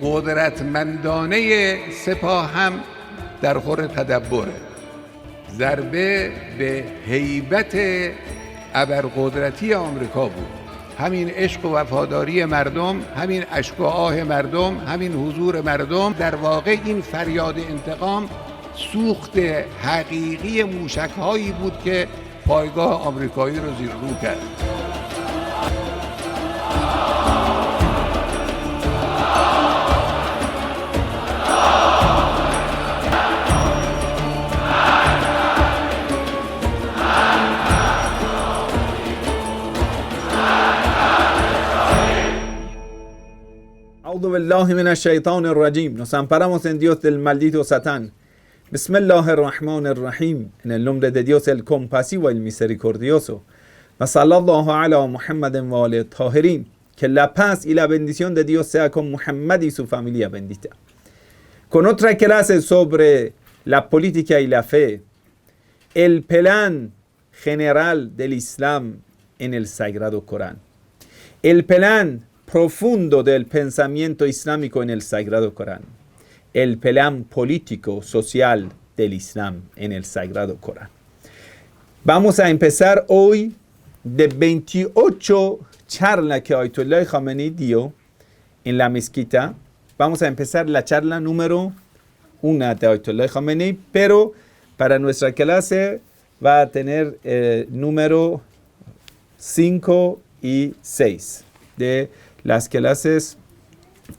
قدرتمندانه سپاه هم در خور تدبره. ضربه به هیبت ابرقدرتی آمریکا بود. همین عشق و وفاداری مردم، همین اشک و آه مردم، همین حضور مردم، در واقع این فریاد انتقام سوخت حقیقی موشک‌هایی بود که پایگاه آمریکایی رو زیر رو کرد. Audu billahi minash-shaytanir rajim. Nos amparamos en Dios del maldito Satán. Bismillahirrahmanirrahim. En el nombre de Dios el compasivo y el misericordioso. Wa sallallahu ala Muhammadin wa alihi tahirin. Que la paz y la bendición de Dios sea con Muhammad y su familia bendita. Con otra clase sobre la política y la fe. El plan general del Islam en el Sagrado Corán. El plan profundo del pensamiento islámico en el Sagrado Corán. El plan político, social del Islam en el Sagrado Corán. Vamos a empezar hoy de 28 charlas que Ayatollah Khamenei dio en la mezquita. Vamos a empezar la charla número 1 de Ayatollah Khamenei, pero para nuestra clase va a tener número 5 y 6 de las clases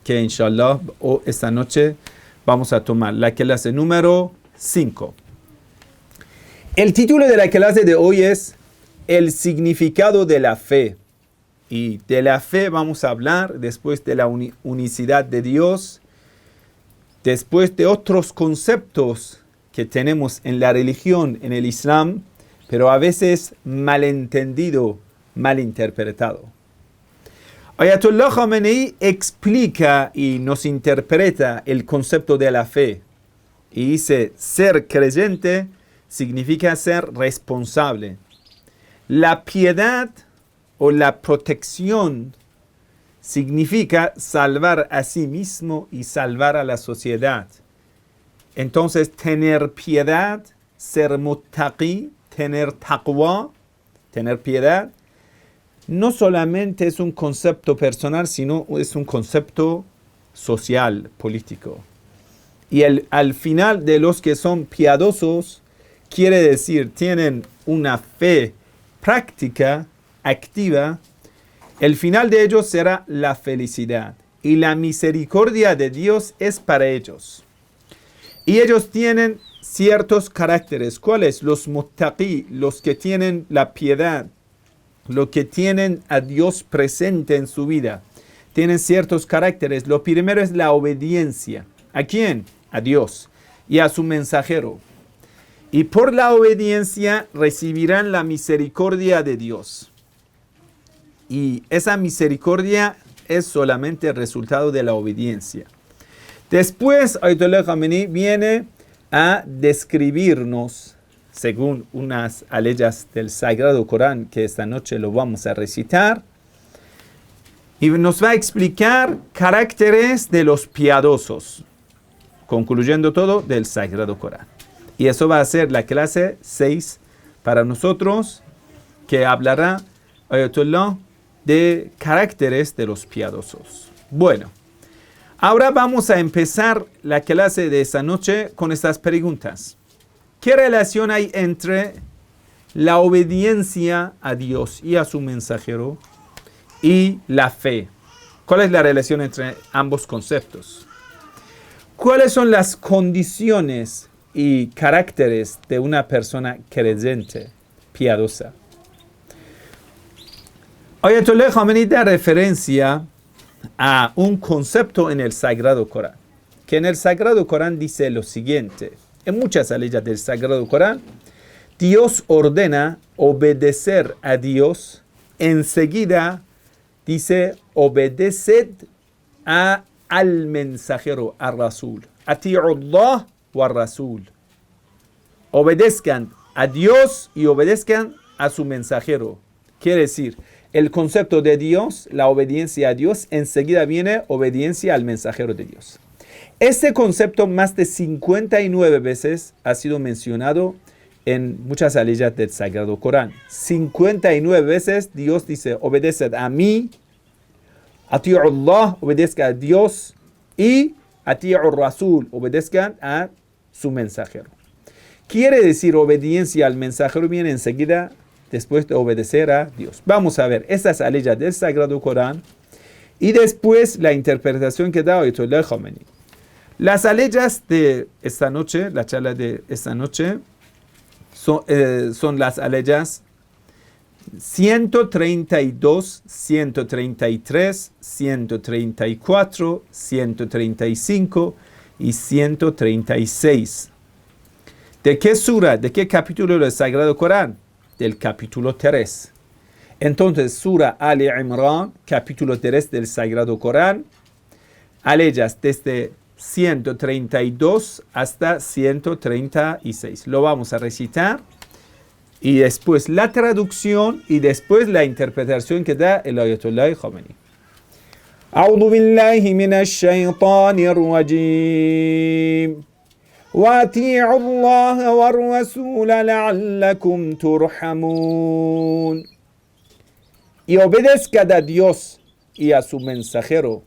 que inshallah esta noche vamos a tomar. La clase número 5. El título de la clase de hoy es El significado de la fe. Y de la fe vamos a hablar después de la unicidad de Dios, después de otros conceptos que tenemos en la religión, en el Islam, pero a veces malentendido, malinterpretado. Ayatollah Khamenei explica y nos interpreta el concepto de la fe y dice: ser creyente significa ser responsable. La piedad o la protección significa salvar a sí mismo y salvar a la sociedad. Entonces, tener piedad, ser muttaqi, tener taqwa, tener piedad, no solamente es un concepto personal, sino es un concepto social, político. Y al final de los que son piadosos, quiere decir, tienen una fe práctica, activa, el final de ellos será la felicidad. Y la misericordia de Dios es para ellos. Y ellos tienen ciertos caracteres. ¿Cuáles? Los muttaqi, los que tienen la piedad, los que tienen a Dios presente en su vida. Tienen ciertos caracteres. Lo primero es la obediencia. ¿A quién? A Dios y a su mensajero. Y por la obediencia recibirán la misericordia de Dios. Y esa misericordia es solamente el resultado de la obediencia. Después, Ayatollah Khamenei viene a describirnos, según unas aleyas del Sagrado Corán, que esta noche lo vamos a recitar, y nos va a explicar caracteres de los piadosos, concluyendo todo del Sagrado Corán. Y eso va a ser la clase 6 para nosotros, que hablará Ayatollah de caracteres de los piadosos. Bueno, ahora vamos a empezar la clase de esta noche con estas preguntas. ¿Qué relación hay entre la obediencia a Dios y a su mensajero y la fe? ¿Cuál es la relación entre ambos conceptos? ¿Cuáles son las condiciones y caracteres de una persona creyente, piadosa? Ayatollah Khamenei da referencia a un concepto en el Sagrado Corán, que en el Sagrado Corán dice lo siguiente. En muchas aleyas del Sagrado Corán, Dios ordena obedecer a Dios. Enseguida dice, obedeced al mensajero, al Rasul. Ati'ullah wa Rasul. Obedezcan a Dios y obedezcan a su mensajero. Quiere decir, el concepto de Dios, la obediencia a Dios, enseguida viene obediencia al mensajero de Dios. Este concepto más de 59 veces ha sido mencionado en muchas aleyas del Sagrado Corán. 59 veces Dios dice, obedeced a mí, ati'u Allah, obedezca a Dios, y ati'u Rasul, obedezcan a su mensajero. Quiere decir, obediencia al mensajero viene enseguida después de obedecer a Dios. Vamos a ver estas aleyas del Sagrado Corán y después la interpretación que da Ayatollah Khomeini. Las aleyas de esta noche, la charla de esta noche, son las aleyas 132, 133, 134, 135 y 136. ¿De qué sura, de qué capítulo del Sagrado Corán? Del capítulo 3. Entonces, sura Ali Imran, capítulo 3 del Sagrado Corán, aleyas desde 132 hasta 136. Lo vamos a recitar y después la traducción y después la interpretación que da el Ayatollah Khomeini. أعوذ بالله من الشيطان الرجيم وأطيعوا الله والرسول لعلكم ترحمون. Y obedezcad a Dios y a su mensajero.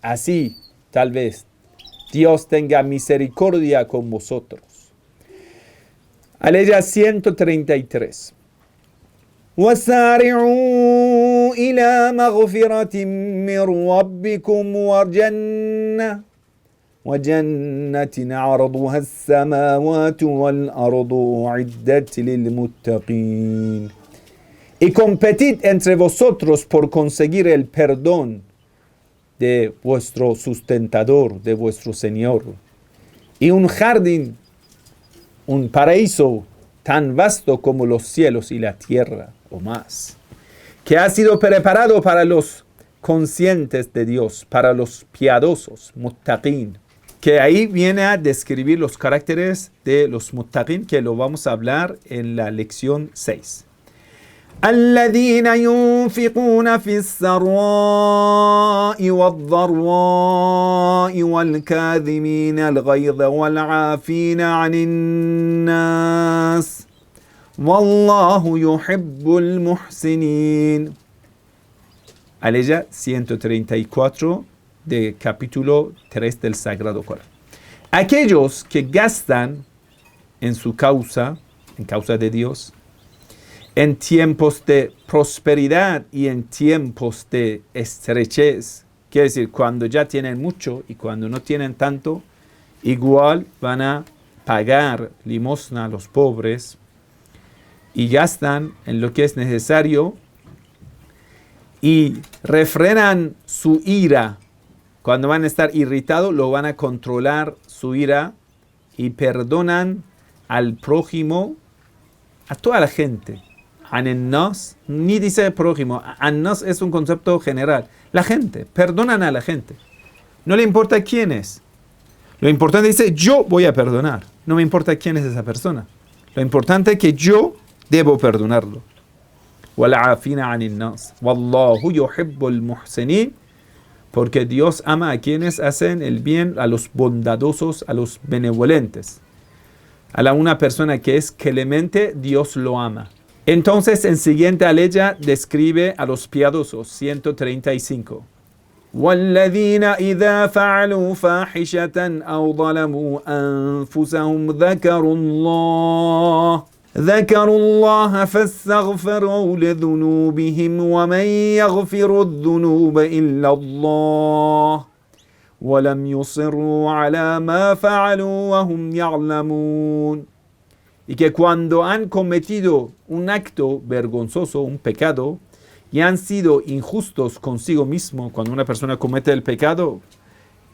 Así, tal vez, Dios tenga misericordia con vosotros. Aleya 133. وَسَارِعُوا إِلَى مَغْفِرَةٍ مِّن رَّبِّكُمْ وَجَنَّةٍ عَرْضُهَا السَّمَاوَاتُ وَالْأَرْضُ أُعِدَّتْ لِلْمُتَّقِينَ. Y competid entre vosotros por conseguir el perdón de vuestro sustentador, de vuestro Señor, y un jardín, un paraíso tan vasto como los cielos y la tierra o más, que ha sido preparado para los conscientes de Dios, para los piadosos, muttaqin, que ahí viene a describir los caracteres de los muttaqin, que lo vamos a hablar en la lección 6. الذين ينفقون في السراء والضراء والكاظمين الغيظ والعافين عن الناس والله يحب المحسنين. Aleya 134 de capítulo 3 del Sagrado Corán. Aquellos que gastan en su causa, en causa de Dios, en tiempos de prosperidad y en tiempos de estrechez, quiere decir, cuando ya tienen mucho y cuando no tienen tanto, igual van a pagar limosna a los pobres y gastan en lo que es necesario y refrenan su ira. Cuando van a estar irritados, lo van a controlar su ira y perdonan al prójimo, a toda la gente. An-nas, ni dice prójimo. An-nas es un concepto general. La gente, perdonan a la gente. No le importa quién es. Lo importante dice, yo voy a perdonar. No me importa quién es esa persona. Lo importante es que yo debo perdonarlo. Wal-afina an-nas. Wallahu yuhibbul muhsinin. Porque Dios ama a quienes hacen el bien, a los bondadosos, a los benevolentes. A una persona que es clemente, Dios lo ama. Entonces, en siguiente aleya describe a los piadosos, 135. وَالَّذِينَ إِذَا فَعَلُوا فَاحِشَةً أَوْ ظَلَمُوا أَنفُسَهُمْ ذَكَرُوا اللَّهَ فَاسْتَغْفَرُوا لِذُنُوبِهِمْ وَمَنْ يَغْفِرُ الذُّنُوبَ إِلَّا اللَّهُ وَلَمْ يُصِرُّوا عَلَى مَا فَعَلُوا وَهُمْ يَعْلَمُونَ. Y que cuando han cometido un acto vergonzoso, un pecado, y han sido injustos consigo mismo, cuando una persona comete el pecado,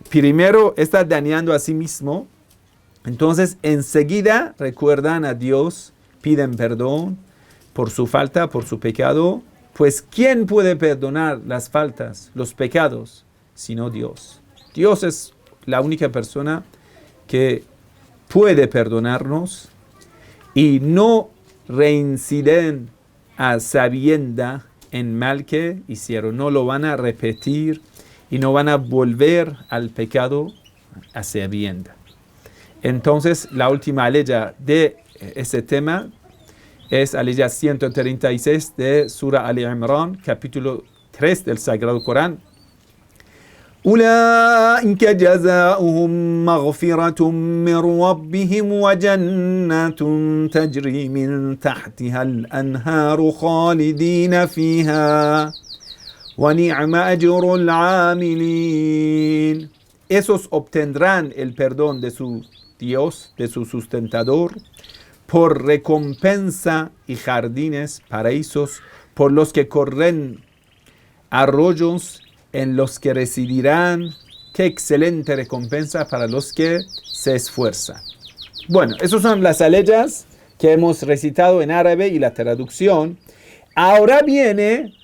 primero está dañando a sí mismo, entonces enseguida recuerdan a Dios, piden perdón por su falta, por su pecado, pues ¿quién puede perdonar las faltas, los pecados, sino Dios? Dios es la única persona que puede perdonarnos y no reinciden a sabienda en mal que hicieron. No lo van a repetir y no van a volver al pecado a sabienda. Entonces, la última aleya de ese tema es aleya 136 de Sura Ali Imran, capítulo 3 del Sagrado Corán. أولئك جزاؤهم مغفرة من ربهم وجنات تجري من تحتها الأنهار خالدين فيها ونعم أجر العاملين. Esos obtendrán el perdón de su Dios, de su sustentador, por recompensa y jardines, paraísos, por los que corren arroyos en los que residirán. Qué excelente recompensa para los que se esfuerzan. Bueno, esas son las aleyas que hemos recitado en árabe y la traducción. Ahora viene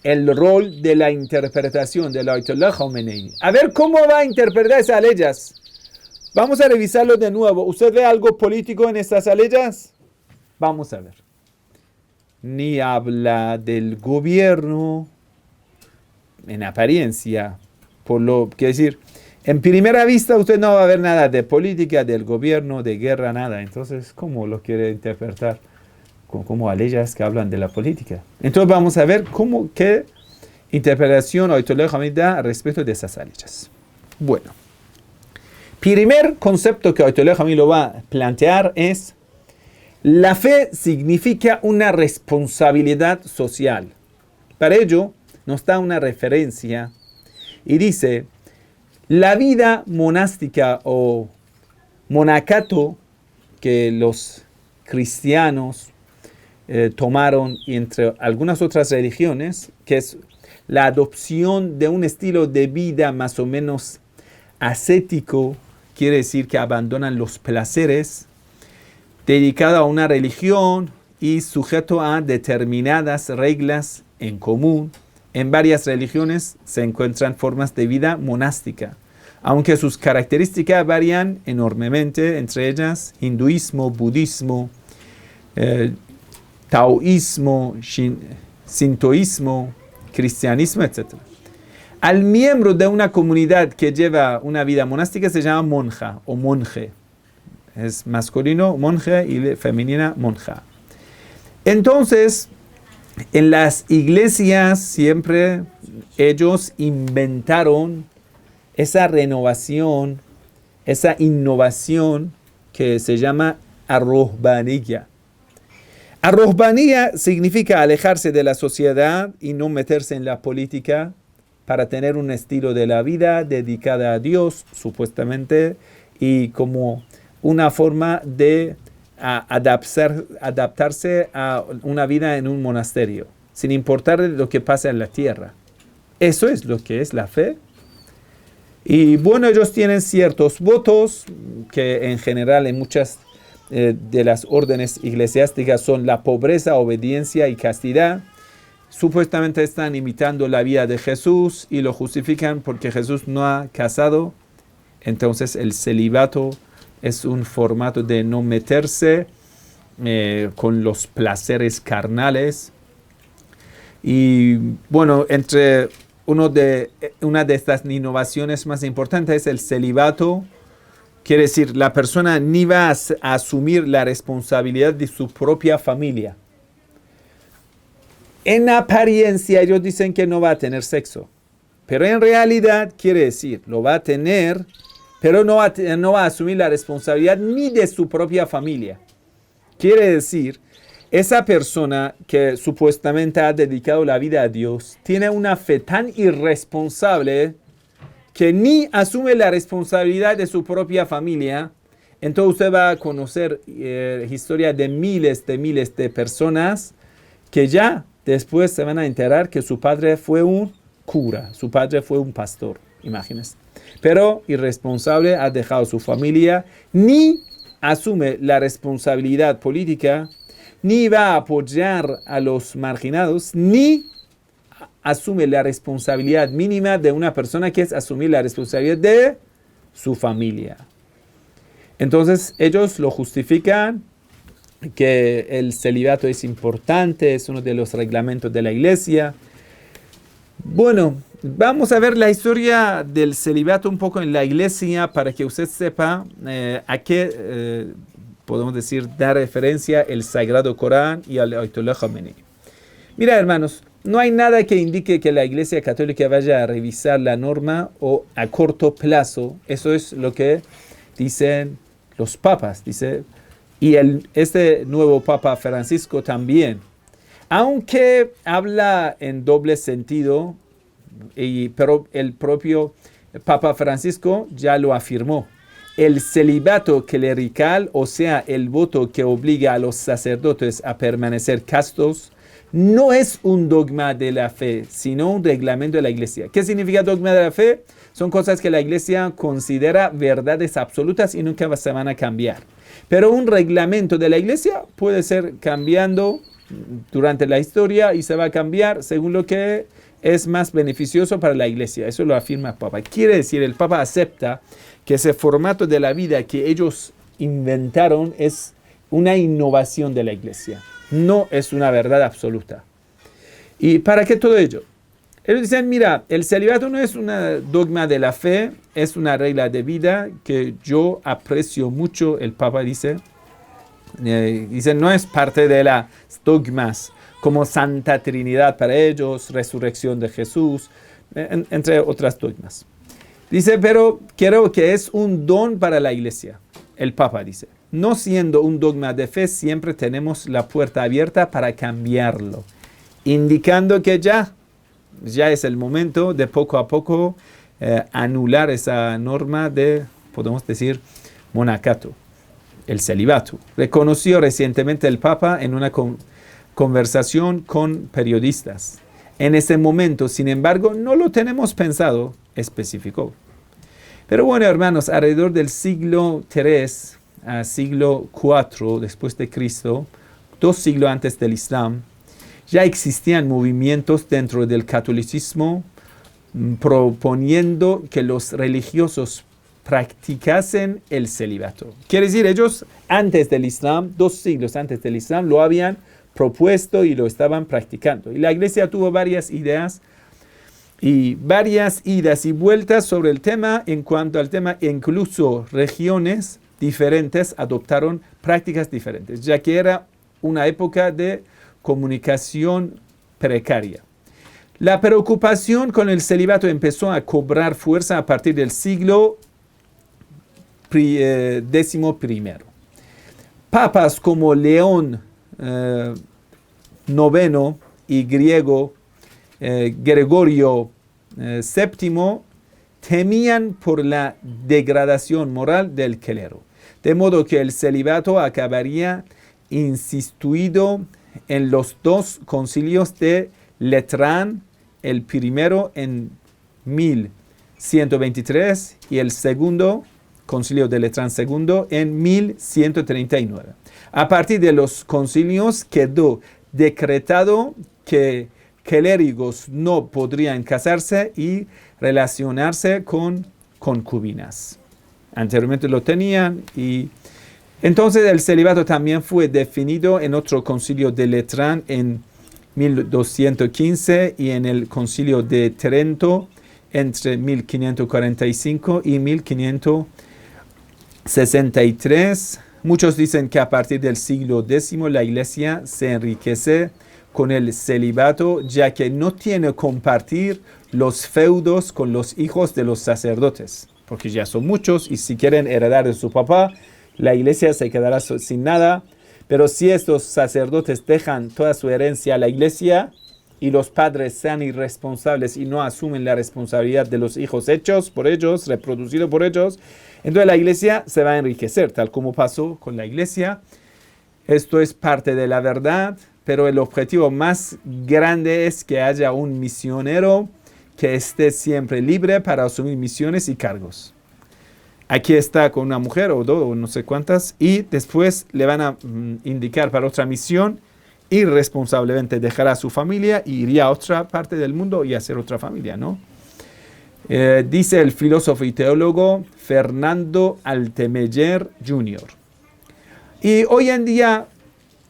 el rol de la interpretación del Ayatollah Khomeini. A ver cómo va a interpretar esas aleyas. Vamos a revisarlo de nuevo. ¿Usted ve algo político en estas aleyas? Vamos a ver. Ni habla del gobierno en apariencia, por lo que decir, en primera vista usted no va a ver nada de política, del gobierno, de guerra, nada. Entonces, ¿cómo lo quiere interpretar? Como aleyas que hablan de la política. Entonces vamos a ver qué interpretación Ayatollah Khomeini da respecto de esas aleyas. Bueno, primer concepto que Ayatollah Khomeini lo va a plantear es: la fe significa una responsabilidad social. Para ello nos da una referencia y dice: la vida monástica o monacato que los cristianos tomaron, y entre algunas otras religiones, que es la adopción de un estilo de vida más o menos ascético, quiere decir que abandonan los placeres, dedicado a una religión y sujeto a determinadas reglas en común. En varias religiones se encuentran formas de vida monástica, aunque sus características varían enormemente, entre ellas hinduismo, budismo, taoísmo, sintoísmo, cristianismo, etc. Al miembro de una comunidad que lleva una vida monástica se llama monja o monje. Es masculino monje y femenina monja. Entonces, en las iglesias siempre ellos inventaron esa renovación, esa innovación que se llama arrohbaniyya. Arrohbaniyya significa alejarse de la sociedad y no meterse en la política para tener un estilo de la vida dedicada a Dios, supuestamente, y como una forma de adaptarse a una vida en un monasterio, sin importar lo que pasa en la tierra. Eso es lo que es la fe. Y bueno, ellos tienen ciertos votos que en general en muchas de las órdenes eclesiásticas son la pobreza, obediencia y castidad. Supuestamente están imitando la vida de Jesús y lo justifican porque Jesús no ha casado. Entonces el celibato es un formato de no meterse con los placeres carnales. Y bueno, entre una de estas innovaciones más importantes es el celibato. Quiere decir, la persona ni va a asumir la responsabilidad de su propia familia. En apariencia ellos dicen que no va a tener sexo, pero en realidad quiere decir, lo va a tener, pero no va a asumir la responsabilidad ni de su propia familia. Quiere decir, esa persona que supuestamente ha dedicado la vida a Dios tiene una fe tan irresponsable que ni asume la responsabilidad de su propia familia. Entonces usted va a conocer historia de miles de personas que ya después se van a enterar que su padre fue un cura, su padre fue un pastor, imagínense. Pero irresponsable, ha dejado su familia, ni asume la responsabilidad política, ni va a apoyar a los marginados, ni asume la responsabilidad mínima de una persona, que es asumir la responsabilidad de su familia. Entonces ellos lo justifican que el celibato es importante, es uno de los reglamentos de la iglesia. Bueno, vamos a ver la historia del celibato un poco en la iglesia para que usted sepa a qué podemos decir da referencia el Sagrado Corán y al Ayatollah Khomeini. Mira, hermanos, no hay nada que indique que la Iglesia Católica vaya a revisar la norma o a corto plazo. Eso es lo que dicen los papas, dice, y este nuevo Papa Francisco también. Aunque habla en doble sentido, pero el propio Papa Francisco ya lo afirmó. El celibato clerical, o sea, el voto que obliga a los sacerdotes a permanecer castos, no es un dogma de la fe, sino un reglamento de la iglesia. ¿Qué significa dogma de la fe? Son cosas que la iglesia considera verdades absolutas y nunca se van a cambiar. Pero un reglamento de la iglesia puede ser cambiando durante la historia y se va a cambiar según lo que es más beneficioso para la iglesia. Eso lo afirma el Papa. Quiere decir, el Papa acepta que ese formato de la vida que ellos inventaron es una innovación de la iglesia. No es una verdad absoluta. ¿Y para qué todo ello? Ellos dicen, mira, el celibato no es un dogma de la fe, es una regla de vida que yo aprecio mucho, el Papa dice. Dice, no es parte de las dogmas como Santa Trinidad para ellos, resurrección de Jesús, entre otras dogmas. Dice, pero creo que es un don para la iglesia. El Papa dice, no siendo un dogma de fe, siempre tenemos la puerta abierta para cambiarlo, indicando que ya es el momento de poco a poco anular esa norma de, podemos decir, monacato, el celibato. Reconoció recientemente el Papa en una conversación con periodistas. En ese momento, sin embargo, no lo tenemos pensado, especificó. Pero bueno, hermanos, alrededor del siglo III a siglo IV después de Cristo, 2 siglos antes del Islam, ya existían movimientos dentro del catolicismo proponiendo que los religiosos practicasen el celibato. Quiere decir, ellos antes del Islam, 2 siglos antes del Islam, lo habían propuesto y lo estaban practicando. Y la iglesia tuvo varias ideas y varias idas y vueltas sobre el tema. En cuanto al tema, incluso regiones diferentes adoptaron prácticas diferentes, ya que era una época de comunicación precaria. La preocupación con el celibato empezó a cobrar fuerza a partir del siglo XI. Papas como León IX y Gregorio VII temían por la degradación moral del clero, de modo que el celibato acabaría instituido en los 2 concilios de Letrán, el primero en 1123 y el segundo concilio de Letrán II en 1139. A partir de los concilios quedó decretado que clérigos no podrían casarse y relacionarse con concubinas. Anteriormente lo tenían y entonces el celibato también fue definido en otro concilio de Letrán en 1215 y en el concilio de Trento entre 1545 y 1563. Muchos dicen que a partir del siglo X la iglesia se enriquece con el celibato, ya que no tiene que compartir los feudos con los hijos de los sacerdotes, porque ya son muchos y si quieren heredar de su papá, la iglesia se quedará sin nada. Pero si estos sacerdotes dejan toda su herencia a la iglesia y los padres sean irresponsables y no asumen la responsabilidad de los hijos hechos por ellos, reproducidos por ellos, entonces la iglesia se va a enriquecer, tal como pasó con la iglesia. Esto es parte de la verdad, pero el objetivo más grande es que haya un misionero que esté siempre libre para asumir misiones y cargos. Aquí está con una mujer o 2 o no sé cuántas y después le van a indicar para otra misión, irresponsablemente dejará a su familia y iría a otra parte del mundo y hacer otra familia, ¿no? Dice el filósofo y teólogo Fernando Altemeyer Jr. Y hoy en día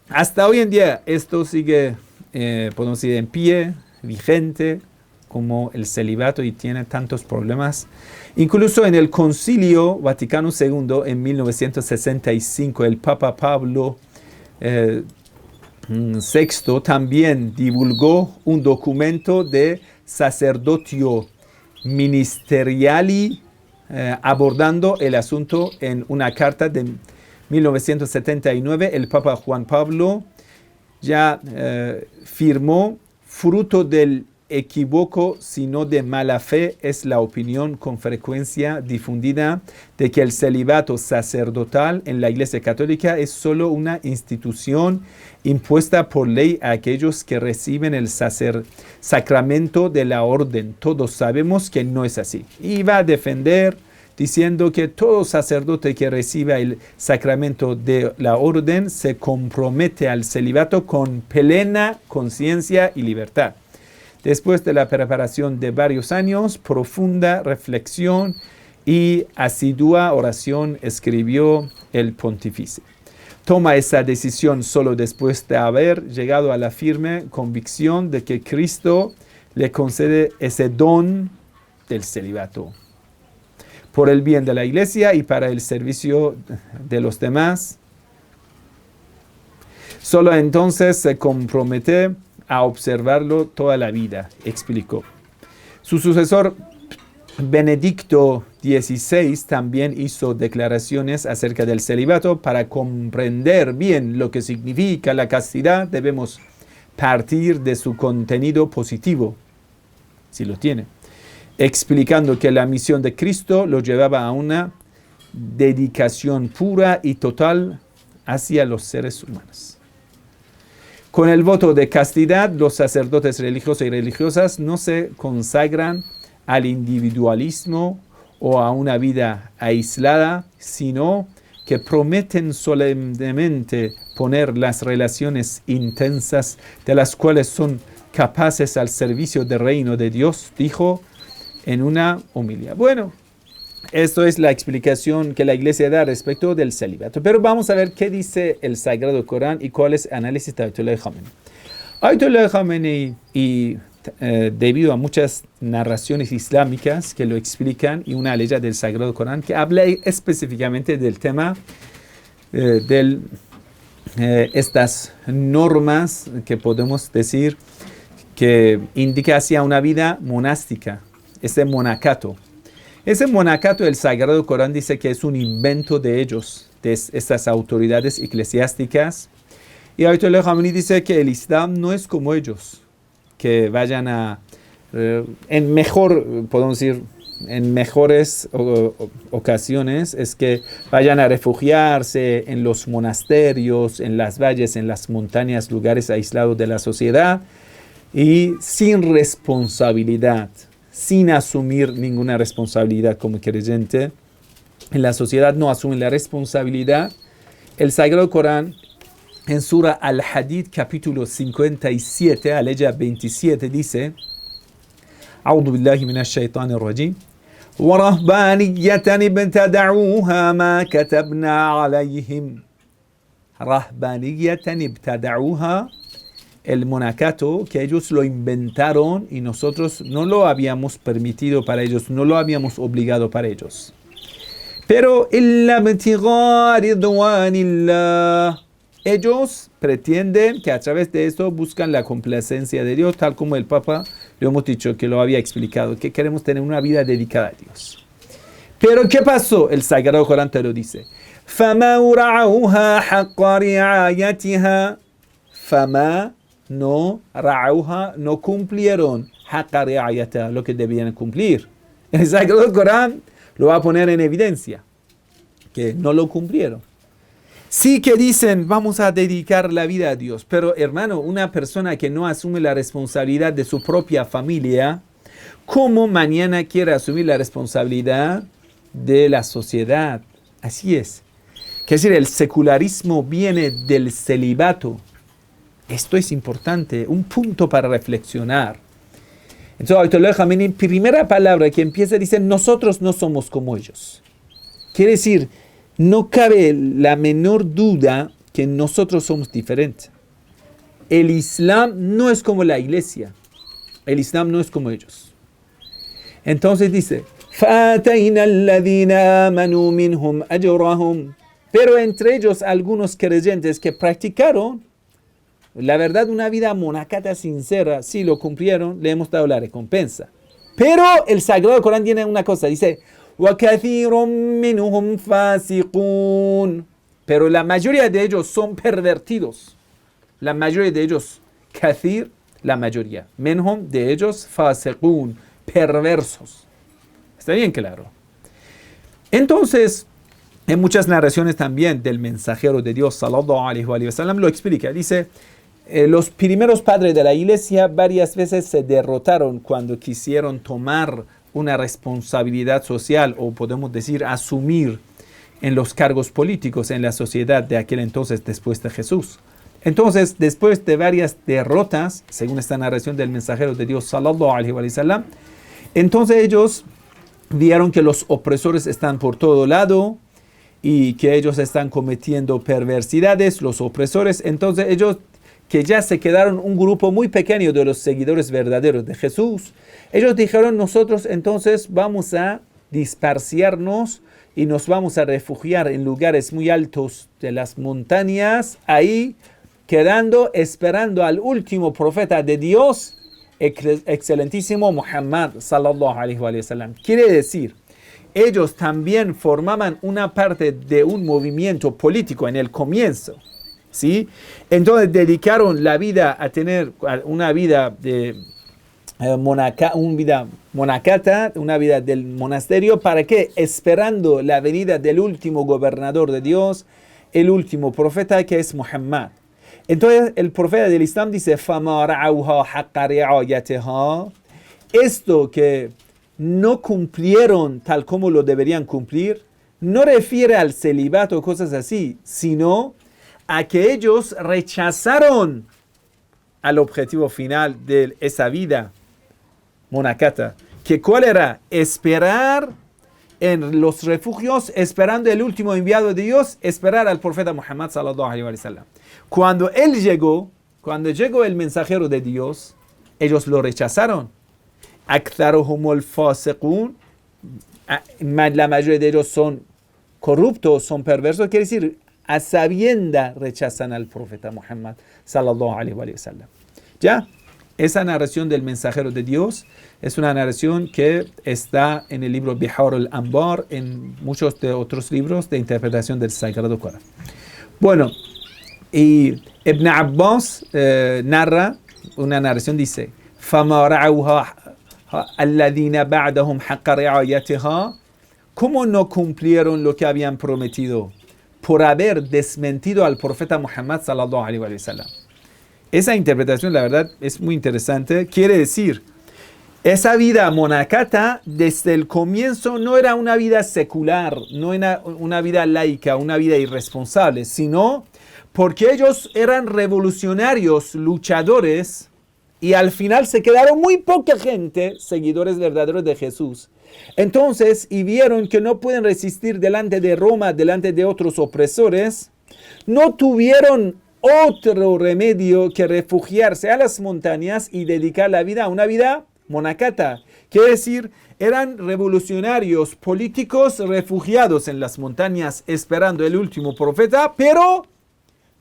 Hasta hoy en día esto sigue, podemos decir, en pie, vigente, como el celibato, y tiene tantos problemas. Incluso en el Concilio Vaticano II, en 1965, el Papa Pablo VI también divulgó un documento de Sacerdotio Ministeriali abordando el asunto en una carta de 1979. El Papa Juan Pablo ya firmó: fruto del equívoco, sino de mala fe, es la opinión con frecuencia difundida de que el celibato sacerdotal en la Iglesia Católica es solo una institución impuesta por ley a aquellos que reciben el sacramento de la orden. Todos sabemos que no es así. Y va a defender diciendo que todo sacerdote que reciba el sacramento de la orden se compromete al celibato con plena conciencia y libertad. Después de la preparación de varios años, profunda reflexión y asidua oración, escribió el pontífice. Toma esa decisión solo después de haber llegado a la firme convicción de que Cristo le concede ese don del celibato por el bien de la Iglesia y para el servicio de los demás. Solo entonces se compromete a observarlo toda la vida, explicó. Su sucesor Benedicto XVI también hizo declaraciones acerca del celibato. Para comprender bien lo que significa la castidad, debemos partir de su contenido positivo, si lo tiene, explicando que la misión de Cristo lo llevaba a una dedicación pura y total hacia los seres humanos. Con el voto de castidad, los sacerdotes religiosos y religiosas no se consagran al individualismo o a una vida aislada, sino que prometen solemnemente poner las relaciones intensas de las cuales son capaces al servicio del reino de Dios, dijo en una homilía. Bueno, esto es la explicación que la Iglesia da respecto del celibato. Pero vamos a ver qué dice el Sagrado Corán y cuál es el análisis de Ayatollah Khamenei. Ayatollah Khamenei, debido a muchas narraciones islámicas que lo explican, y una ley del Sagrado Corán que habla específicamente del tema de estas normas que podemos decir que indica hacia una vida monástica, ese monacato. Ese monacato, el Sagrado Corán dice que es un invento de ellos, de estas autoridades eclesiásticas. Y Ayatollah Khamenei dice que el Islam no es como ellos, que vayan a, en mejores ocasiones, es que vayan a refugiarse en los monasterios, en las valles, en las montañas, lugares aislados de la sociedad, y sin responsabilidad, sin asumir ninguna responsabilidad como creyente. En la sociedad no asumen la responsabilidad. El Sagrado Corán, en Sura Al-Hadid, capítulo 57, aleya 27, dice: A'udhu billahi minash shaitanir rajim. وَرَهْبَانِيَّةً ابْتَدَعُوهَا مَا كَتَبْنَا عَلَيْهِمْ. رَهْبَانِيَّةً ابْتَدَعُوهَا, el monacato, que ellos lo inventaron y nosotros no lo habíamos permitido para ellos, no lo habíamos obligado para ellos. Pero ellos pretenden que a través de esto buscan la complacencia de Dios, tal como el Papa lo hemos dicho, que lo había explicado, que queremos tener una vida dedicada a Dios. Pero ¿qué pasó? El Sagrado Corán te lo dice. فَمَا رَعَوْهَا حَقَّ رِعَايَتِهَا. فَمَا no ra'auha, no cumplieron haqqa ri'ayata, lo que debían cumplir. El Sagrado Corán lo va a poner en evidencia, que no lo cumplieron. Sí que dicen, vamos a dedicar la vida a Dios, pero hermano, una persona que no asume la responsabilidad de su propia familia, ¿cómo mañana quiere asumir la responsabilidad de la sociedad? Así es. Es decir, el secularismo viene del celibato. Esto es importante, un punto para reflexionar. Entonces, Ayatollah Khamenei, primera palabra que empieza, dice: nosotros no somos como ellos. Quiere decir, no cabe la menor duda que nosotros somos diferentes. El Islam no es como la iglesia. El Islam no es como ellos. Entonces dice, فَآتَيْنَا الَّذِينَ آمَنُوا مِنْهُمْ أَجْرَهُمْ. Pero entre ellos algunos creyentes que practicaron la verdad, una vida monacata sincera, si lo cumplieron, le hemos dado la recompensa. Pero el Sagrado Corán tiene una cosa, dice, وَكَثِيرٌ مِّنْهُمْ فَاسِقُونَ. Pero la mayoría de ellos son pervertidos. La mayoría de ellos, kathir, la mayoría. Minhum, de ellos, fasiqun, perversos. Está bien claro. Entonces, en muchas narraciones también del mensajero de Dios, sallallahu alaihi wa sallam, lo explica. Dice, los primeros padres de la iglesia varias veces se derrotaron cuando quisieron tomar una responsabilidad social, o podemos decir asumir en los cargos políticos en la sociedad de aquel entonces después de Jesús. Entonces, después de varias derrotas, según esta narración del mensajero de Dios, sallallahu alaihi wa sallam, entonces ellos vieron que los opresores están por todo lado y que ellos están cometiendo perversidades, los opresores. Entonces ellos, que ya se quedaron un grupo muy pequeño de los seguidores verdaderos de Jesús, ellos dijeron, nosotros entonces vamos a dispersarnos y nos vamos a refugiar en lugares muy altos de las montañas, ahí quedando, esperando al último profeta de Dios, excelentísimo Muhammad sallallahu alaihi wa sallam. Quiere decir, ellos también formaban una parte de un movimiento político en el comienzo, ¿sí? Entonces dedicaron la vida a tener una vida de monacata, una vida del monasterio. ¿Para qué? Esperando la venida del último gobernador de Dios, el último profeta, que es Muhammad. Entonces el profeta del Islam dice, فَمَا رَعَوْهَا حَقَّ رِعَايَتِهَا. Esto que no cumplieron tal como lo deberían cumplir, no refiere al celibato o cosas así, sino a que ellos rechazaron al objetivo final de esa vida monacata. ¿Que cuál era? Esperar en los refugios, esperando el último enviado de Dios, esperar al profeta Muhammad sallallahu alaihi wa sallam. Cuando llegó el mensajero de Dios, ellos lo rechazaron. Aktharuhumul fasiqun, la mayoría de ellos son corruptos, son perversos, quiere decir, a sabienda rechazan al profeta Muhammad sallallahu alaihi wa sallam. Ya, esa narración del mensajero de Dios es una narración que está en el libro Bihar al-Anbar, en muchos de otros libros de interpretación del Sagrado Corán. Bueno, y Ibn Abbas narra una narración, dice, فَمَا رَعَوْهَا الَّذِينَ بَعْدَهُمْ حَقَّ رِعَايَتِهَا. ¿Cómo no cumplieron lo que habían prometido? Por haber desmentido al profeta Muhammad sallallahu alaihi wa sallam. Esa interpretación, la verdad, es muy interesante. Quiere decir, esa vida monacata desde el comienzo no era una vida secular, no era una vida laica, una vida irresponsable, sino porque ellos eran revolucionarios, luchadores, y al final se quedaron muy poca gente, seguidores verdaderos de Jesús. Entonces, y vieron que no pueden resistir delante de Roma, delante de otros opresores, no tuvieron otro remedio que refugiarse a las montañas y dedicar la vida a una vida monacata. Quiere decir, eran revolucionarios políticos refugiados en las montañas esperando el último profeta, pero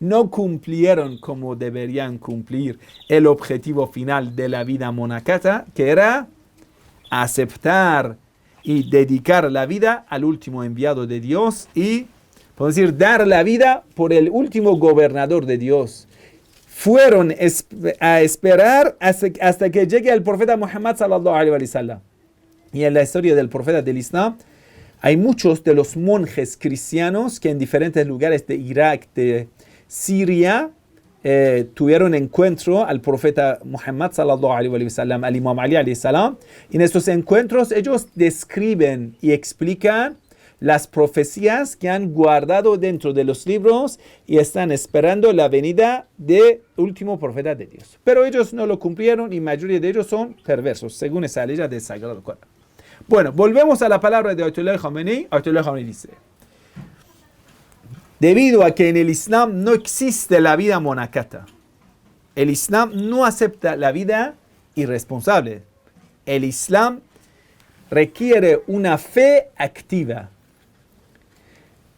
no cumplieron como deberían cumplir el objetivo final de la vida monacata, que era aceptar y dedicar la vida al último enviado de Dios y, podemos decir, dar la vida por el último gobernador de Dios. Fueron a esperar hasta que llegue el profeta Muhammad sallallahu alaihi wa sallam. Y en la historia del profeta del Islam hay muchos de los monjes cristianos que en diferentes lugares de Irak, de Siria, tuvieron encuentro al profeta Muhammad sallallahu alaihi wa sallam, al Imam Ali alayhi salam. Y en estos encuentros ellos describen y explican las profecías que han guardado dentro de los libros y están esperando la venida del último profeta de Dios. Pero ellos no lo cumplieron y la mayoría de ellos son perversos, según esa ley del Sagrado Corán. Bueno, volvemos a la palabra de Ayatollah Khamenei. Ayatollah Khamenei dice, debido a que en el Islam no existe la vida monacata. El Islam no acepta la vida irresponsable. El Islam requiere una fe activa.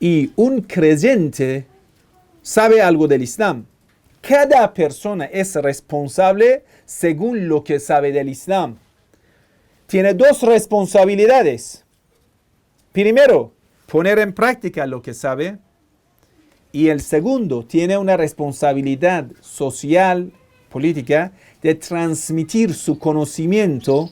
Y un creyente sabe algo del Islam. Cada persona es responsable según lo que sabe del Islam. Tiene dos responsabilidades. Primero, poner en práctica lo que sabe. Y el segundo, tiene una responsabilidad social, política, de transmitir su conocimiento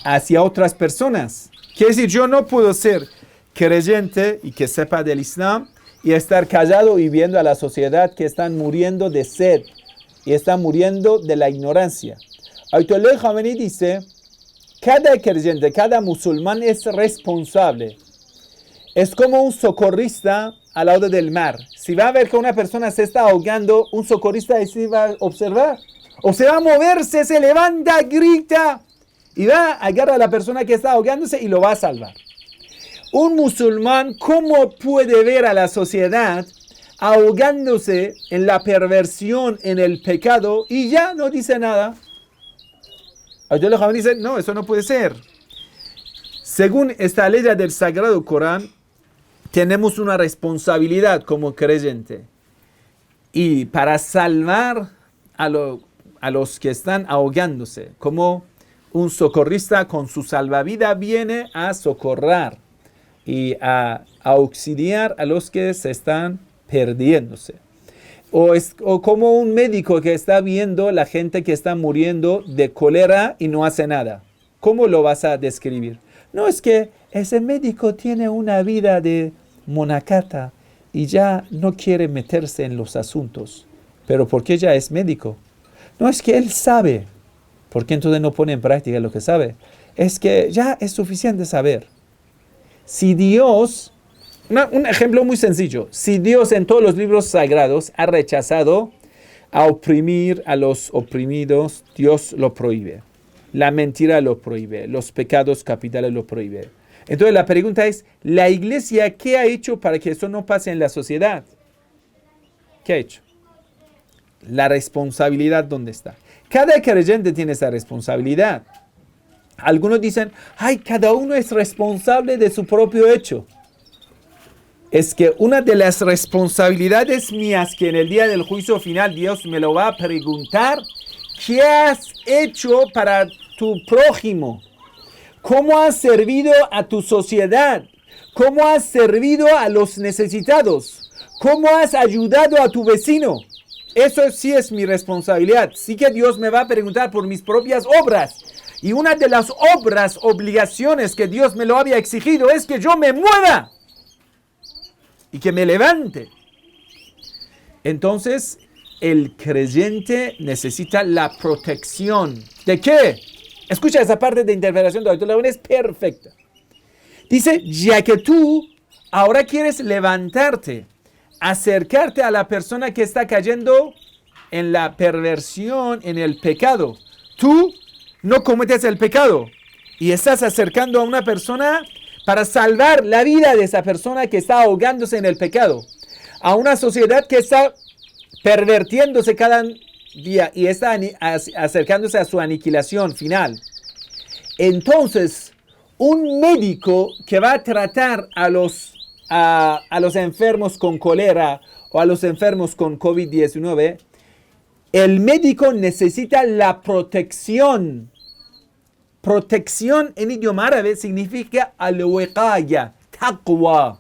hacia otras personas. Quiere decir, yo no puedo ser creyente y que sepa del Islam y estar callado y viendo a la sociedad que están muriendo de sed y están muriendo de la ignorancia. Ayatollah Khamenei dice, cada creyente, cada musulmán es responsable. Es como un socorrista al lado del mar. Si va a ver que una persona se está ahogando, un socorrista se va a observar. O se va a moverse, se levanta, grita y va a agarrar a la persona que está ahogándose y lo va a salvar. Un musulmán, ¿cómo puede ver a la sociedad ahogándose en la perversión, en el pecado y ya no dice nada? Ayatollah Khamenei dice, no, eso no puede ser. Según esta ley del Sagrado Corán, tenemos una responsabilidad como creyente. Y para salvar a los que están ahogándose, como un socorrista con su salvavidas viene a socorrer y a auxiliar a los que se están perdiéndose. O como un médico que está viendo la gente que está muriendo de cólera y no hace nada. ¿Cómo lo vas a describir? No, es que ese médico tiene una vida de monacata y ya no quiere meterse en los asuntos. ¿Pero por qué ya es médico? No, es que él sabe. ¿Por qué entonces no pone en práctica lo que sabe? Es que ya es suficiente saber. Si Dios, un ejemplo muy sencillo, si Dios en todos los libros sagrados ha rechazado a oprimir a los oprimidos, Dios lo prohíbe. La mentira lo prohíbe, los pecados capitales lo prohíbe. Entonces la pregunta es, ¿la iglesia qué ha hecho para que eso no pase en la sociedad? ¿Qué ha hecho? La responsabilidad, ¿dónde está? Cada creyente tiene esa responsabilidad. Algunos dicen, ay, cada uno es responsable de su propio hecho. Es que una de las responsabilidades mías que en el día del juicio final Dios me lo va a preguntar, ¿qué has hecho para tu prójimo? ¿Cómo has servido a tu sociedad? ¿Cómo has servido a los necesitados? ¿Cómo has ayudado a tu vecino? Eso sí es mi responsabilidad. Sí que Dios me va a preguntar por mis propias obras. Y una de las obras, obligaciones que Dios me lo había exigido es que yo me mueva y que me levante. Entonces, el creyente necesita la protección. ¿De qué? Escucha esa parte de interpretación de Ayatollah Khamenei, es perfecta. Dice, ya que tú ahora quieres levantarte, acercarte a la persona que está cayendo en la perversión, en el pecado. Tú no cometes el pecado y estás acercando a una persona para salvar la vida de esa persona que está ahogándose en el pecado. A una sociedad que está pervertiéndose cada día y está acercándose a su aniquilación final. Entonces, un médico que va a tratar a los enfermos con cólera o a los enfermos con COVID-19, el médico necesita la protección. Protección en idioma árabe significa al-wiqaya, taqwa.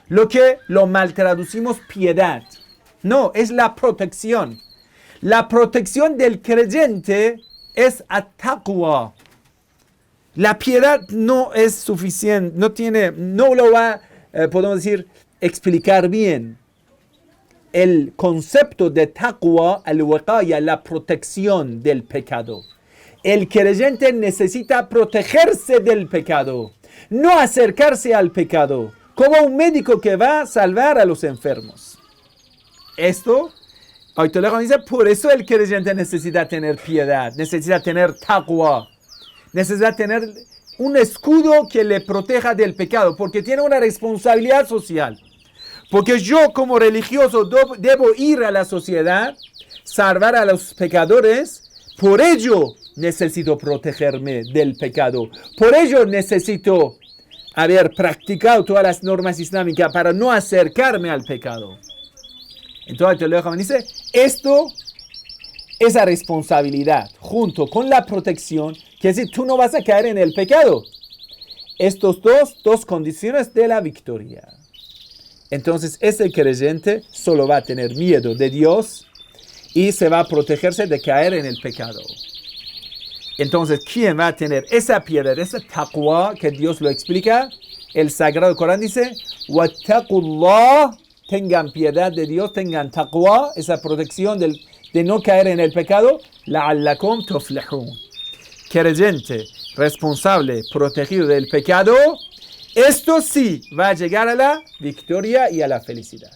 Lo que lo mal traducimos piedad. No, es la protección. La protección del creyente es at-taqwa. La piedad no es suficiente, no lo va, podemos decir, explicar bien. El concepto de taqwa, al-wiqaya, la protección del pecado. El creyente necesita protegerse del pecado, no acercarse al pecado, como un médico que va a salvar a los enfermos. Esto, Ayatollah Khamenei dice, por eso el creyente necesita tener piedad, necesita tener taqwa, necesita tener un escudo que le proteja del pecado, porque tiene una responsabilidad social. Porque yo como religioso debo ir a la sociedad, salvar a los pecadores. Por ello necesito protegerme del pecado. Por ello necesito haber practicado todas las normas islámicas para no acercarme al pecado. Entonces el Teológico dice, esto, esa responsabilidad, junto con la protección, quiere decir, tú no vas a caer en el pecado. Estos dos condiciones de la victoria. Entonces, ese creyente solo va a tener miedo de Dios y se va a protegerse de caer en el pecado. Entonces, ¿quién va a tener esa piedad, esa taqwa que Dios lo explica? El Sagrado Corán dice, وَاتَّقُوا tengan piedad de Dios, tengan taqwa, esa protección de no caer en el pecado, لَعَلَّكُمْ تُفْلِحُونَ. Creyente, responsable, protegido del pecado, esto sí va a llegar a la victoria y a la felicidad.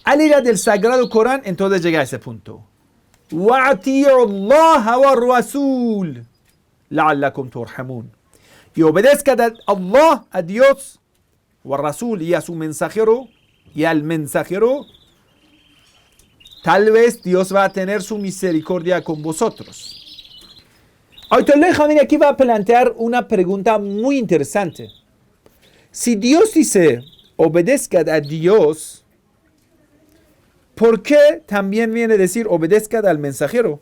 Al ir del Sagrado Corán, entonces llega a ese punto. وَأَطِيعُوا اللَّهَ وَالرَّسُولَ لَعَلَّكُمْ تُرْحَمُونَ. Y obedezcan a Allah, a Dios, والرسول y a su mensajero, y al mensajero, tal vez Dios va a tener su misericordia con vosotros. Aquí va a plantear una pregunta muy interesante. Si Dios dice, obedezcan a Dios, ¿por qué también viene a decir, obedezcan al mensajero?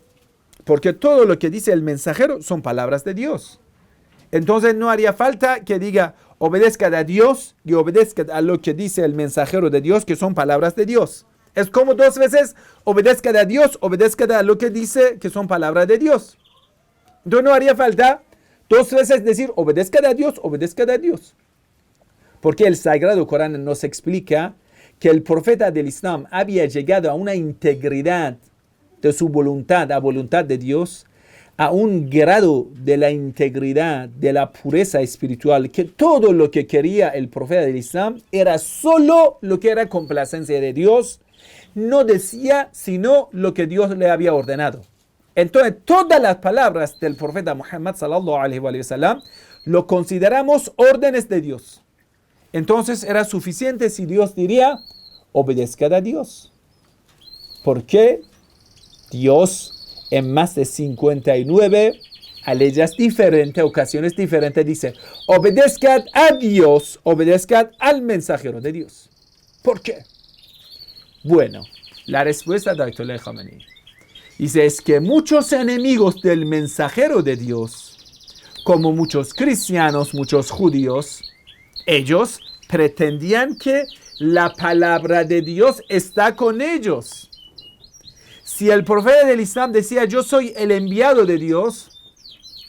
Porque todo lo que dice el mensajero son palabras de Dios. Entonces no haría falta que diga, obedezcan a Dios y obedezcan a lo que dice el mensajero de Dios, que son palabras de Dios. Es como dos veces, obedezcan a Dios, obedezcan a lo que dice, que son palabras de Dios. Entonces no haría falta dos veces decir, obedezcan a Dios, obedezcan a Dios. Porque el Sagrado Corán nos explica que el profeta del Islam había llegado a una integridad de su voluntad, a voluntad de Dios, a un grado de la integridad, de la pureza espiritual, que todo lo que quería el profeta del Islam era solo lo que era complacencia de Dios, no decía sino lo que Dios le había ordenado. Entonces, todas las palabras del profeta Muhammad sallallahu alaihi wa sallam lo consideramos órdenes de Dios. Entonces, era suficiente si Dios diría, obedezcan a Dios. ¿Por qué? Dios, en más de 59 aleyas diferentes, ocasiones diferentes, dice, obedezcan a Dios, obedezcan al mensajero de Dios. ¿Por qué? Bueno, la respuesta de Ayatollah Khamenei dice, es que muchos enemigos del mensajero de Dios, como muchos cristianos, muchos judíos, ellos pretendían que la palabra de Dios está con ellos. Si el profeta del Islam decía, yo soy el enviado de Dios,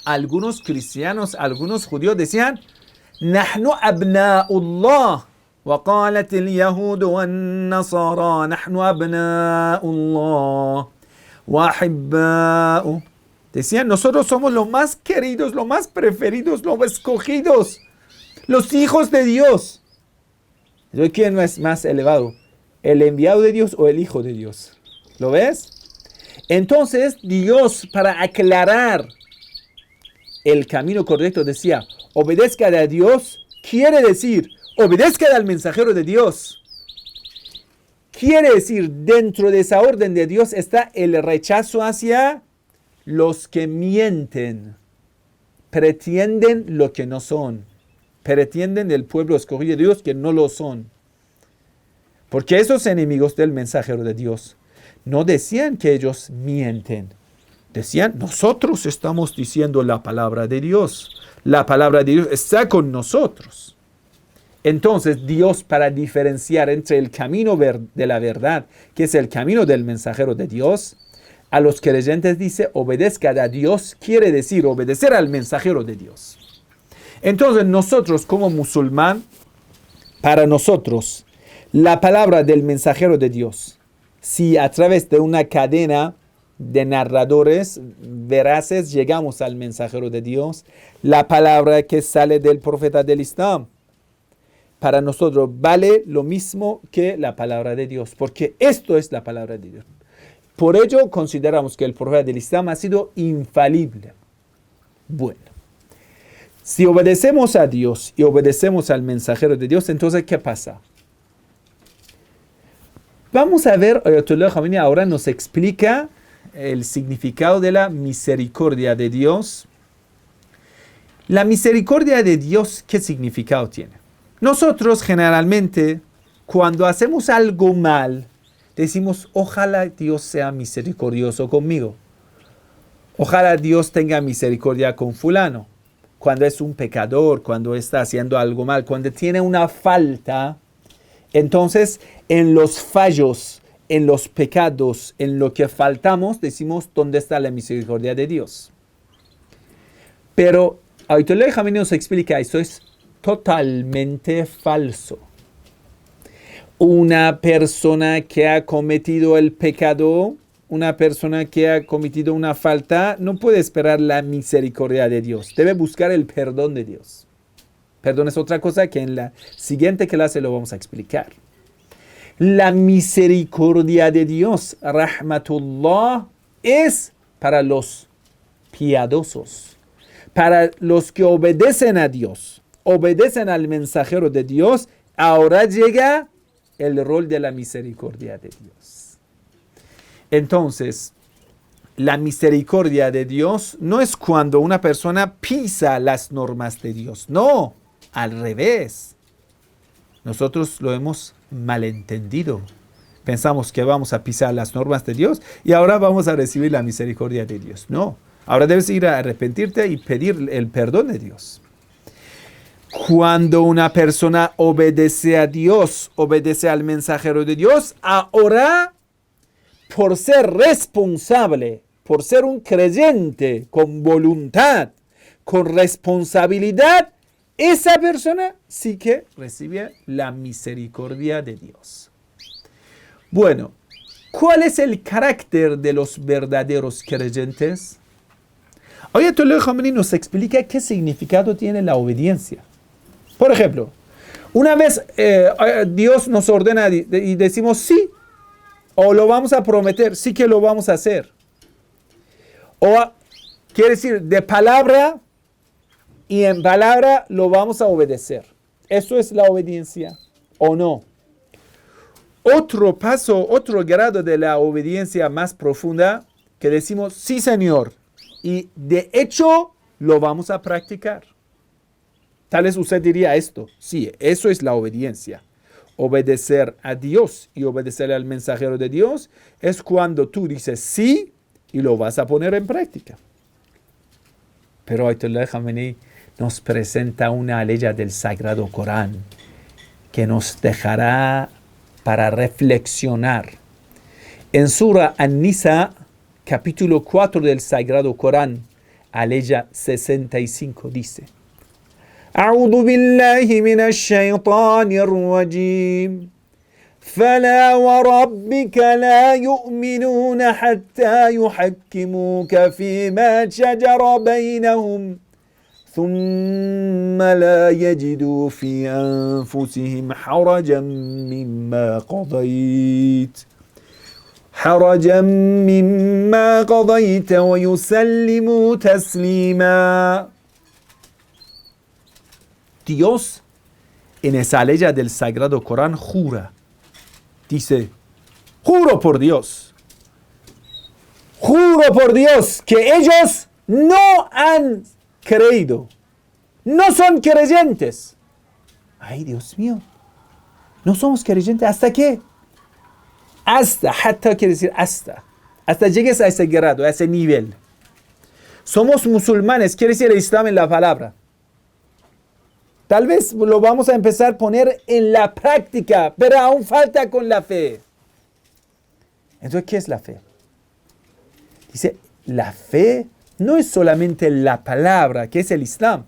algunos cristianos, algunos judíos decían, نحن أبناء الله وقالت اليهود والنصارى نحن أبناء الله وأحباؤه. Decían, nosotros somos los más queridos, los más preferidos, los escogidos, los hijos de Dios. ¿Quién es más elevado? ¿El enviado de Dios o el hijo de Dios? ¿Lo ves? Entonces Dios, para aclarar el camino correcto, decía, obedezcan a Dios, quiere decir, obedezcan al mensajero de Dios. Quiere decir, dentro de esa orden de Dios está el rechazo hacia los que mienten, pretenden lo que no son, pretenden del pueblo escogido de Dios que no lo son. Porque esos enemigos del mensajero de Dios no decían que ellos mienten. Decían, nosotros estamos diciendo la palabra de Dios. La palabra de Dios está con nosotros. Entonces Dios, para diferenciar entre el camino de la verdad, que es el camino del mensajero de Dios, a los creyentes dice, obedezcan a Dios, quiere decir obedecer al mensajero de Dios. Entonces nosotros como musulmán, para nosotros, la palabra del mensajero de Dios, si a través de una cadena de narradores veraces llegamos al mensajero de Dios, la palabra que sale del profeta del Islam, para nosotros vale lo mismo que la palabra de Dios, porque esto es la palabra de Dios. Por ello consideramos que el profeta del Islam ha sido infalible. Bueno, si obedecemos a Dios y obedecemos al mensajero de Dios, entonces ¿qué pasa? Vamos a ver, Ayatollah Khamenei ahora nos explica el significado de la misericordia de Dios. La misericordia de Dios, ¿qué significado tiene? Nosotros generalmente, cuando hacemos algo mal, decimos, ojalá Dios sea misericordioso conmigo. Ojalá Dios tenga misericordia con fulano. Cuando es un pecador, cuando está haciendo algo mal, cuando tiene una falta, entonces en los fallos, en los pecados, en lo que faltamos, decimos, ¿dónde está la misericordia de Dios? Pero Ayatollah Khamenei nos explica, eso es totalmente falso. Una persona que ha cometido el pecado, una persona que ha cometido una falta, no puede esperar la misericordia de Dios. Debe buscar el perdón de Dios. Perdón es otra cosa que en la siguiente clase lo vamos a explicar. La misericordia de Dios, rahmatullah, es para los piadosos, para los que obedecen a Dios, obedecen al mensajero de Dios. Ahora llega el rol de la misericordia de Dios. Entonces, la misericordia de Dios no es cuando una persona pisa las normas de Dios. No, al revés. Nosotros lo hemos malentendido. Pensamos que vamos a pisar las normas de Dios y ahora vamos a recibir la misericordia de Dios. No, ahora debes ir a arrepentirte y pedir el perdón de Dios. Cuando una persona obedece a Dios, obedece al mensajero de Dios, ahora, por ser responsable, por ser un creyente con voluntad, con responsabilidad, esa persona sí que recibe la misericordia de Dios. Bueno, ¿cuál es el carácter de los verdaderos creyentes? Ayatollah Khamenei nos explica qué significado tiene la obediencia. Por ejemplo, una vez Dios nos ordena y decimos sí, o lo vamos a prometer, sí que lo vamos a hacer. O quiere decir, de palabra y en palabra lo vamos a obedecer. ¿Eso es la obediencia o no? Otro paso, otro grado de la obediencia más profunda, que decimos sí, Señor, y de hecho lo vamos a practicar. Tal vez usted diría esto, sí, eso es la obediencia. Obedecer a Dios y obedecer al mensajero de Dios es cuando tú dices sí y lo vas a poner en práctica. Pero Ayatollah Khamenei nos presenta una ley del Sagrado Corán que nos dejará para reflexionar. En Sura An-Nisa, capítulo 4 del Sagrado Corán, aleya 65, dice: أعوذ بالله من الشيطان الرجيم فلا وربك لا يؤمنون حتى يحكموك فيما شجر بينهم ثم لا يجدوا في أنفسهم حرجا مما قضيت ويسلموا تسليما. Dios, en esa ley del Sagrado Corán, jura. Dice, juro por Dios que ellos no han creído, no son creyentes. Ay, Dios mío, no somos creyentes, ¿hasta qué? Hatta quiere decir hasta llegues a ese grado, a ese nivel. Somos musulmanes, quiere decir el Islam en la palabra. Tal vez lo vamos a empezar a poner en la práctica, pero aún falta con la fe. Entonces, ¿qué es la fe? Dice, la fe no es solamente la palabra, que es el Islam.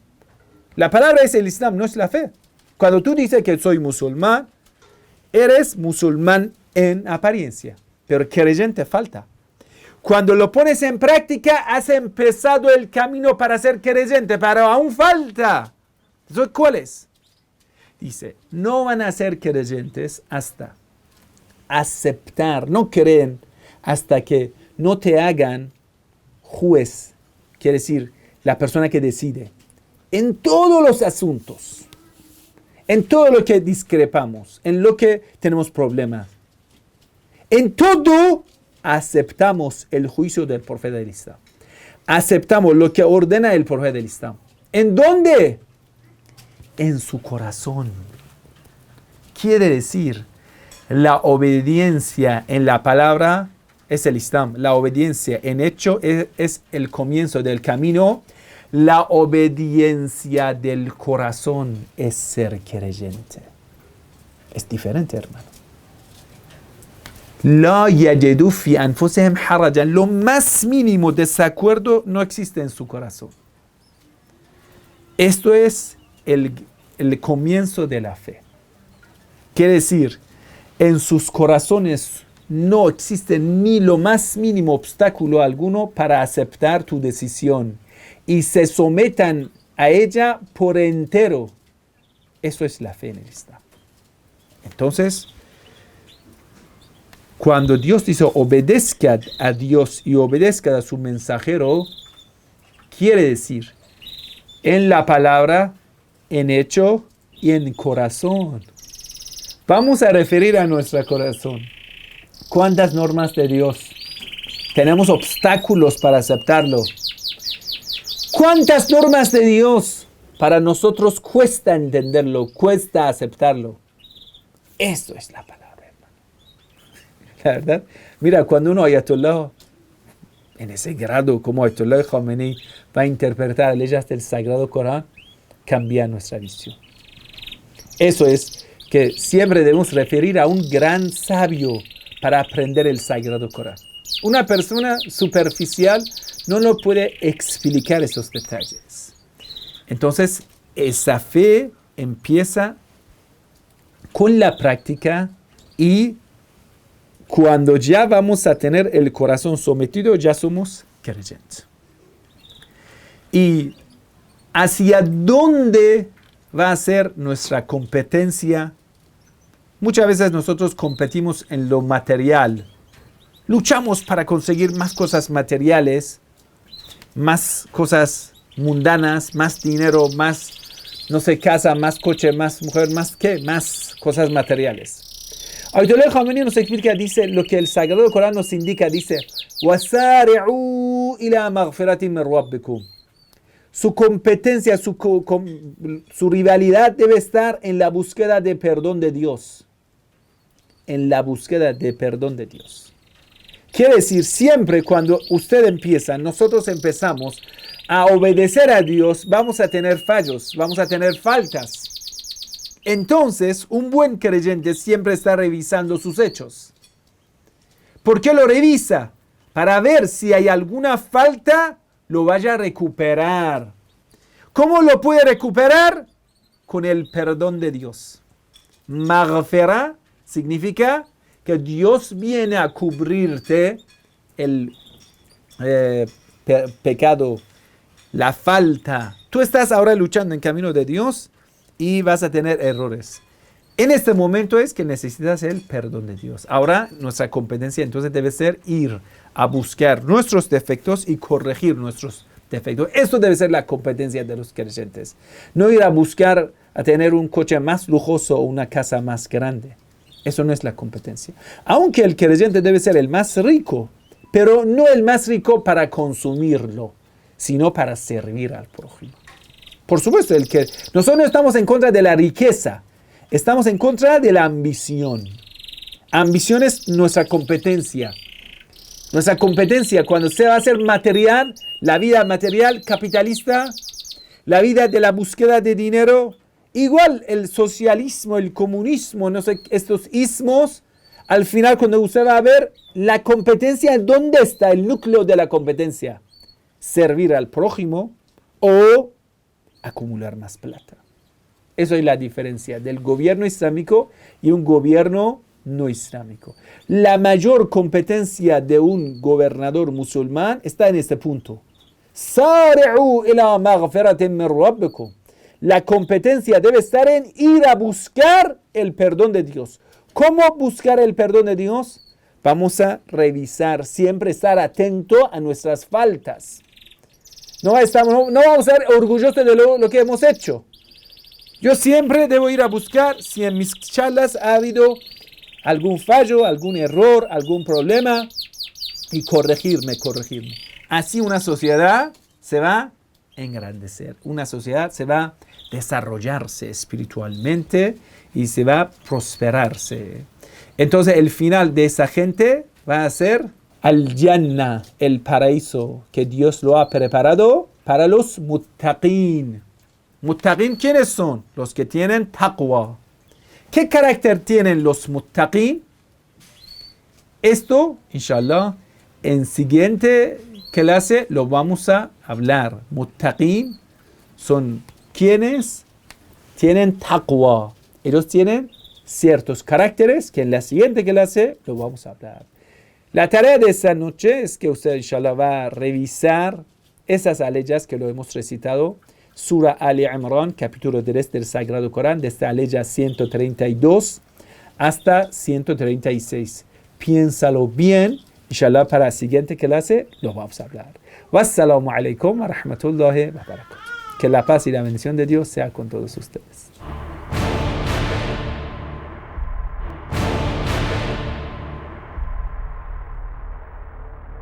La palabra es el Islam, no es la fe. Cuando tú dices que soy musulmán, eres musulmán en apariencia, pero creyente falta. Cuando lo pones en práctica, has empezado el camino para ser creyente, pero aún falta. Entonces, ¿cuál es? Dice, no van a ser creyentes hasta aceptar, no creen hasta que no te hagan juez, quiere decir, la persona que decide, en todos los asuntos, en todo lo que discrepamos, en lo que tenemos problemas. En todo aceptamos el juicio del profeta del Islam. Aceptamos lo que ordena el profeta del Islam. ¿En dónde? En su corazón. Quiere decir, la obediencia en la palabra es el Islam. La obediencia en hecho es el comienzo del camino. La obediencia del corazón es ser creyente. Es diferente, hermano. La yajidu fi anfusihim harajan. Lo más mínimo desacuerdo no existe en su corazón. Esto es el comienzo de la fe. Quiere decir, en sus corazones no existe ni lo más mínimo obstáculo alguno para aceptar tu decisión y se sometan a ella por entero. Eso es la fe en el Islam. Entonces, cuando Dios dice obedezcan a Dios y obedezcan a su mensajero, quiere decir en la palabra, en hecho y en corazón. Vamos a referir a nuestro corazón. ¿Cuántas normas de Dios? Tenemos obstáculos para aceptarlo. ¿Cuántas normas de Dios para nosotros cuesta entenderlo, cuesta aceptarlo? Eso es la palabra, hermano. La verdad, mira, cuando uno ayatollah, en ese grado como Ayatollah Khomeini va a interpretar leyes del Sagrado Corán, cambia nuestra visión. Eso es que siempre debemos referir a un gran sabio para aprender el Sagrado Corán. Una persona superficial no lo puede explicar esos detalles. Entonces, esa fe empieza con la práctica y cuando ya vamos a tener el corazón sometido, ya somos creyentes. ¿Y hacia dónde va a ser nuestra competencia? Muchas veces nosotros competimos en lo material. Luchamos para conseguir más cosas materiales, más cosas mundanas, más dinero, más, no sé, casa, más coche, más mujer, más ¿qué? Más cosas materiales. Ayatollah Khomeini nos explica, dice, lo que el Sagrado Corán nos indica, dice, وَسَارِعُوا إِلَى مَغْفِرَةٍ مِّن رَبِّكُمْ. Su competencia, su rivalidad debe estar en la búsqueda de perdón de Dios. En la búsqueda de perdón de Dios. Quiere decir, siempre cuando usted empieza, nosotros empezamos a obedecer a Dios, vamos a tener fallos, vamos a tener faltas. Entonces, un buen creyente siempre está revisando sus hechos. ¿Por qué lo revisa? Para ver si hay alguna falta, lo vaya a recuperar. ¿Cómo lo puede recuperar? Con el perdón de Dios. Maghfirah significa que Dios viene a cubrirte el pecado, la falta. Tú estás ahora luchando en camino de Dios y vas a tener errores. En este momento es que necesitas el perdón de Dios. Ahora nuestra competencia entonces debe ser ir a buscar nuestros defectos y corregir nuestros defectos. Esto debe ser la competencia de los creyentes. No ir a buscar a tener un coche más lujoso o una casa más grande. Eso no es la competencia. Aunque el creyente debe ser el más rico, pero no el más rico para consumirlo, sino para servir al prójimo. Por supuesto, nosotros no estamos en contra de la riqueza, estamos en contra de la ambición. Ambición es nuestra competencia. Nuestra competencia cuando se va a hacer material, la vida material capitalista, la vida de la búsqueda de dinero, igual el socialismo, el comunismo, no sé, estos ismos, al final cuando usted va a ver la competencia, ¿dónde está el núcleo de la competencia? Servir al prójimo o acumular más plata. Eso es la diferencia del gobierno islámico y un gobierno no islámico. La mayor competencia de un gobernador musulmán está en este punto. Sari'u ila maghfiratin min rabbikum. La competencia debe estar en ir a buscar el perdón de Dios. ¿Cómo buscar el perdón de Dios? Vamos a revisar, siempre estar atento a nuestras faltas. No vamos a ser orgullosos de lo que hemos hecho. Yo siempre debo ir a buscar, si en mis charlas ha habido algún fallo, algún error, algún problema y corregirme. Así una sociedad se va a engrandecer, una sociedad se va a desarrollarse espiritualmente y se va a prosperarse. Entonces el final de esa gente va a ser al-Jannah, el paraíso que Dios lo ha preparado para los muttaqin. Muttaqin, ¿quiénes son? Los que tienen taqwa. ¿Qué carácter tienen los muttaqin? Esto, inshallah, en siguiente clase lo vamos a hablar. Muttaqin son quienes tienen taqwa. Ellos tienen ciertos caracteres que en la siguiente clase lo vamos a hablar. La tarea de esta noche es que usted, inshallah, va a revisar esas aleyas que lo hemos recitado. Sura Ali Imran, capítulo 3 del Sagrado Corán, desde aleya 132 hasta 136. Piénsalo bien, inshallah, para la siguiente clase lo vamos a hablar. Wassalamu alaikum wa rahmatullahi wa barakatuh. Que la paz y la bendición de Dios sea con todos ustedes.